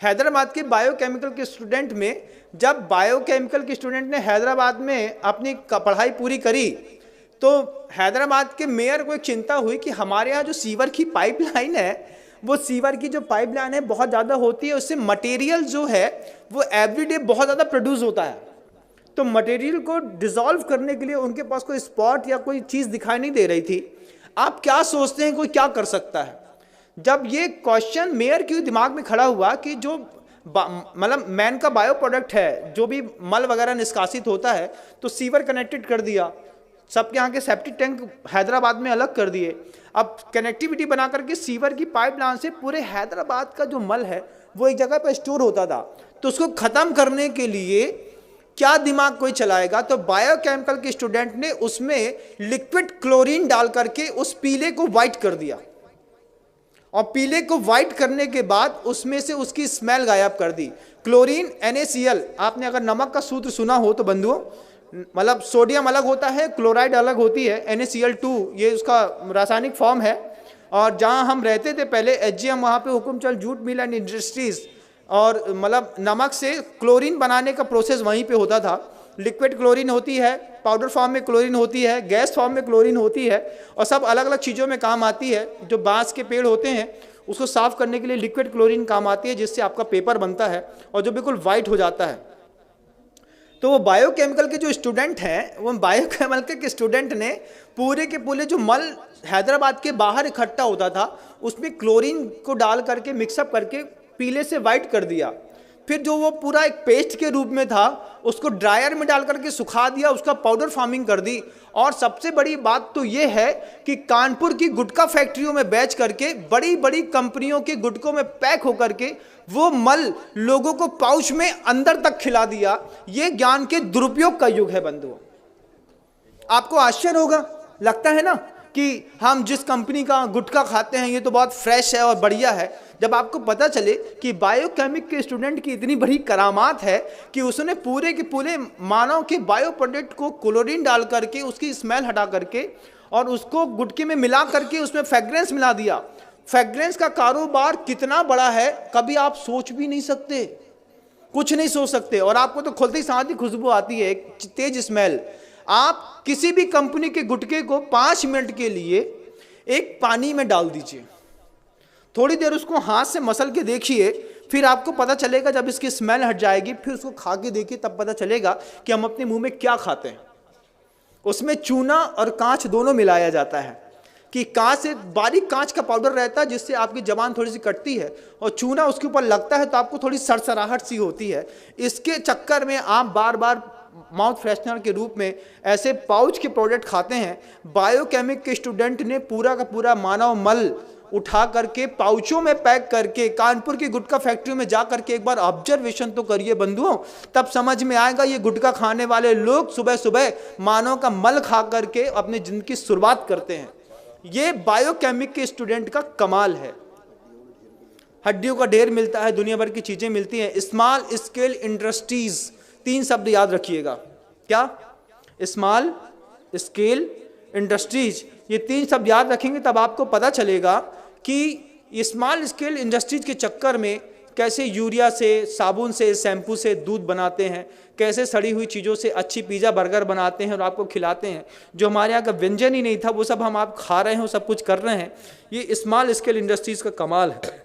हैदराबाद के बायोकेमिकल के स्टूडेंट में, जब बायोकेमिकल के स्टूडेंट ने हैदराबाद में अपनी पढ़ाई पूरी करी तो हैदराबाद के मेयर को एक चिंता हुई कि हमारे यहाँ जो सीवर की पाइपलाइन है, वो सीवर की जो पाइपलाइन है बहुत ज़्यादा होती है, उससे मटेरियल जो है वो एवरीडे बहुत ज़्यादा प्रोड्यूस होता है। तो मटेरियल को डिसॉल्व करने के लिए उनके पास कोई स्पॉट या कोई चीज़ दिखाई नहीं दे रही थी। आप क्या सोचते हैं कोई क्या कर सकता है? जब ये क्वेश्चन मेयर के दिमाग में खड़ा हुआ कि जो मतलब मैन का बायो प्रोडक्ट है, जो भी मल वगैरह निष्कासित होता है, तो सीवर कनेक्टेड कर दिया, सबके यहाँ के सेप्टिक टैंक हैदराबाद में अलग कर दिए। अब कनेक्टिविटी बना करके सीवर की पाइपलाइन से पूरे हैदराबाद का जो मल है वो एक जगह पर स्टोर होता था। तो उसको ख़त्म करने के लिए क्या दिमाग कोई चलाएगा? तो बायोकेमिकल के स्टूडेंट ने उसमें लिक्विड क्लोरीन डाल करके उस पीले को वाइट कर दिया, और पीले को वाइट करने के बाद उसमें से उसकी स्मेल गायब कर दी। क्लोरीन NaCl, आपने अगर नमक का सूत्र सुना हो तो बंधुओं, मतलब सोडियम अलग होता है, क्लोराइड अलग होती है, NaCl2 ये उसका रासायनिक फॉर्म है। और जहाँ हम रहते थे पहले HGM, वहाँ पे Hukumchand jute mill and industries, और मतलब नमक से क्लोरीन बनाने का प्रोसेस वहीं पे होता था। लिक्विड क्लोरीन होती है, पाउडर फॉर्म में क्लोरीन होती है, गैस फॉर्म में क्लोरीन होती है, और सब अलग अलग चीज़ों में काम आती है। जो बांस के पेड़ होते हैं उसको साफ़ करने के लिए लिक्विड क्लोरीन काम आती है, जिससे आपका पेपर बनता है और जो बिल्कुल वाइट हो जाता है। तो वो बायोकेमिकल के जो स्टूडेंट हैं, वो बायोकेमिकल के स्टूडेंट ने पूरे के पूरे जो मल हैदराबाद के बाहर इकट्ठा होता था उसमें क्लोरीन को डाल करके मिक्सअप करके पीले से वाइट कर दिया। फिर जो वो पूरा एक पेस्ट के रूप में था उसको ड्रायर में डाल करके सुखा दिया, उसका पाउडर फार्मिंग कर दी। और सबसे बड़ी बात तो ये है कि कानपुर की गुटखा फैक्ट्रियों में बेच करके, बड़ी बड़ी कंपनियों के गुटकों में पैक होकर के वो मल लोगों को पाउच में अंदर तक खिला दिया। ये ज्ञान के दुरुपयोग का युग है बंधुओं। आपको आश्चर्य होगा, लगता है ना कि हम जिस कंपनी का गुटखा खाते हैं ये तो बहुत फ्रेश है और बढ़िया है। जब आपको पता चले कि बायोकेमिक के स्टूडेंट की इतनी बड़ी करामात है कि उसने पूरे के पूरे मानव के बायो प्रोडक्ट को क्लोरीन डाल करके उसकी स्मेल हटा करके और उसको गुटके में मिला करके उसमें फ्रेग्रेंस मिला दिया। फ्रेग्रेंस का कारोबार कितना बड़ा है कभी आप सोच भी नहीं सकते, कुछ नहीं सोच सकते। और आपको तो खुलते ही साथ ही खुशबू आती है, एक तेज स्मेल। आप किसी भी कंपनी के गुटके को 5 मिनट के लिए एक पानी में डाल दीजिए, थोड़ी देर उसको हाथ से मसल के देखिए, फिर आपको पता चलेगा, जब इसकी स्मेल हट जाएगी फिर उसको खा के देखिए, तब पता चलेगा कि हम अपने मुंह में क्या खाते हैं। उसमें चूना और कांच दोनों मिलाया जाता है कि कांच से बारीक कांच का पाउडर रहता है जिससे आपकी जबान थोड़ी सी कटती है, और चूना उसके ऊपर लगता है तो आपको थोड़ी सरसराहट सी होती है। इसके चक्कर में आप बार बार माउथ फ्रेशनर के रूप में ऐसे पाउच के प्रोडक्ट खाते हैं। बायोकेमिक के स्टूडेंट ने पूरा का पूरा मानव मल उठा करके पाउचों में पैक करके कानपुर की गुटखा फैक्ट्री में जा करके एक बार ऑब्जर्वेशन तो करिए बंधुओं, तब समझ में आएगा ये गुटखा खाने वाले लोग सुबह सुबह मानव का मल खा करके अपनी जिंदगी की शुरुआत करते हैं। ये बायोकेमिक के स्टूडेंट का कमाल है। हड्डियों का ढेर मिलता है, दुनिया भर की चीजें मिलती हैं। स्मॉल स्केल इंडस्ट्रीज, 3 शब्द याद रखिएगा। क्या? स्मॉल स्केल इंडस्ट्रीज, ये 3 शब्द याद रखेंगे तब आपको पता चलेगा कि स्मॉल स्केल इंडस्ट्रीज के चक्कर में कैसे यूरिया से, साबुन से, शैम्पू से दूध बनाते हैं, कैसे सड़ी हुई चीज़ों से अच्छी पिज़्ज़ा बर्गर बनाते हैं और आपको खिलाते हैं। जो हमारे यहाँ का व्यंजन ही नहीं था वो सब हम आप खा रहे हैं, वो सब कुछ कर रहे हैं। ये स्मॉल स्केल इंडस्ट्रीज़ का कमाल है।